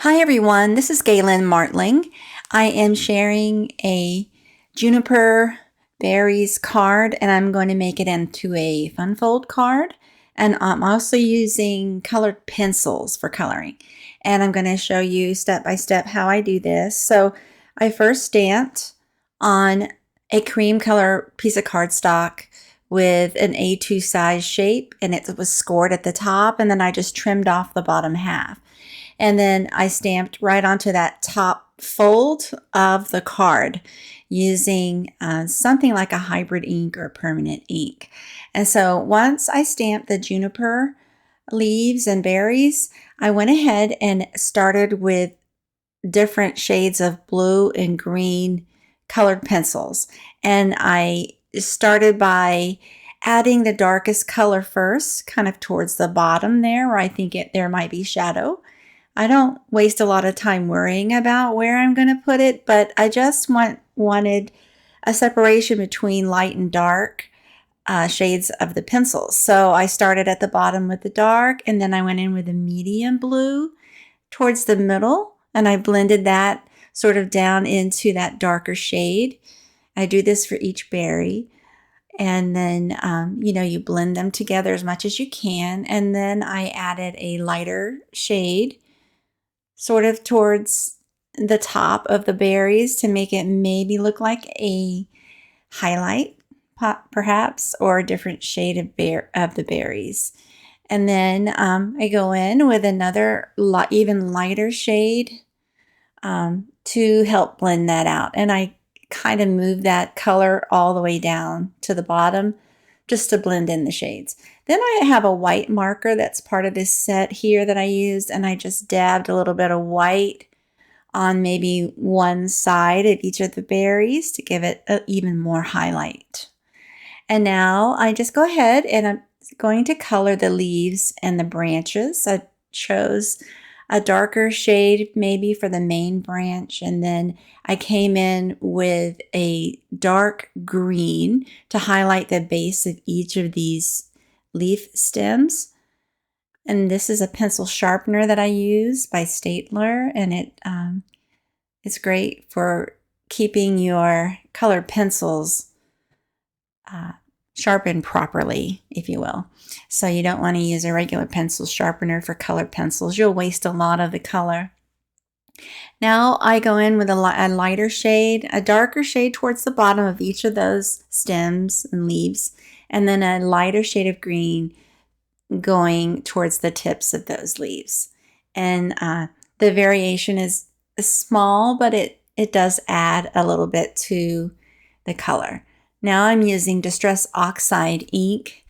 Hi everyone, this is Galen Martling. I am sharing a juniper berries card and I'm going to make it into a fun fold card. And I'm also using colored pencils for coloring. And I'm going to show you step by step how I do this. So I first stamped on a cream color piece of cardstock with an A2 size shape, and it was scored at the top, and then I just trimmed off the bottom half. And then I stamped right onto that top fold of the card using something like a hybrid ink or permanent ink. And so once I stamped the juniper leaves and berries, I went ahead and started with different shades of blue and green colored pencils. And I started by adding the darkest color first, kind of towards the bottom there where I think there might be shadow. I don't waste a lot of time worrying about where I'm going to put it, but I just wanted a separation between light and dark shades of the pencils. So I started at the bottom with the dark, and then I went in with a medium blue towards the middle, and I blended that sort of down into that darker shade. I do this for each berry. And then, you blend them together as much as you can. And then I added a lighter shade sort of towards the top of the berries to make it maybe look like a highlight perhaps, or a different shade of the berries. And then I go in with another even lighter shade to help blend that out. And I kind of move that color all the way down to the bottom just to blend in the shades. Then I have a white marker that's part of this set here that I used, and I just dabbed a little bit of white on maybe one side of each of the berries to give it even more highlight. And now I just go ahead and I'm going to color the leaves and the branches. I chose a darker shade maybe for the main branch, and then I came in with a dark green to highlight the base of each of these leaf stems. And this is a pencil sharpener that I use by Stapler, and it's great for keeping your colored pencils sharpened properly, if you will. So you don't want to use a regular pencil sharpener for colored pencils. You'll waste a lot of the color. Now I go in with a lighter shade, a darker shade towards the bottom of each of those stems and leaves, and then a lighter shade of green going towards the tips of those leaves. And the variation is small, but it does add a little bit to the color. Now I'm using Distress Oxide ink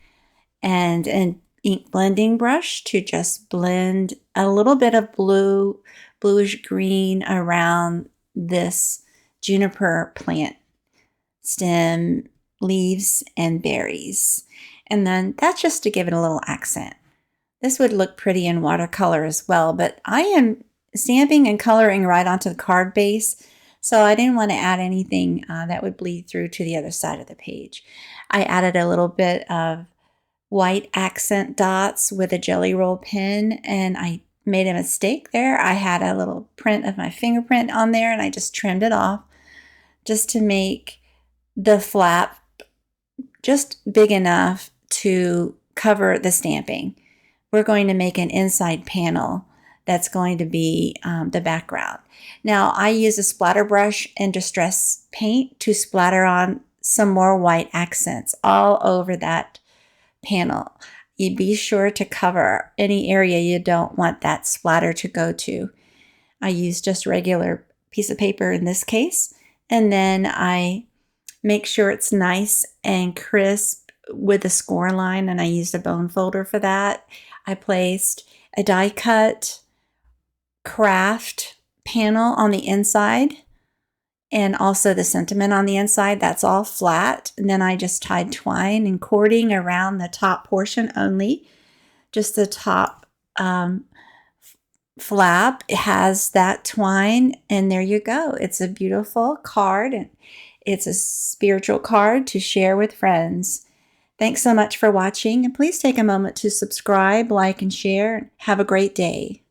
and an ink blending brush to just blend a little bit of bluish green around this juniper plant stem, leaves, and berries. And then that's just to give it a little accent. This would look pretty in watercolor as well, but I am stamping and coloring right onto the card base, so I didn't want to add anything that would bleed through to the other side of the page. I added a little bit of white accent dots with a jelly roll pen, and I made a mistake there. I had a little print of my fingerprint on there, and I just trimmed it off just to make the flap just big enough to cover the stamping. We're going to make an inside panel that's going to be the background. Now I use a splatter brush and distress paint to splatter on some more white accents all over that panel. You be sure to cover any area you don't want that splatter to go to. I use just regular piece of paper in this case, and then I make sure it's nice and crisp with a score line, and I used a bone folder for that. I placed a die cut craft panel on the inside and also the sentiment on the inside. That's all flat, and then I just tied twine and cording around the top portion only. Just the top flap, it has that twine, and there you go. It's a beautiful card, and it's a spiritual card to share with friends. Thanks so much for watching, and please take a moment to subscribe, like, and share. Have a great day.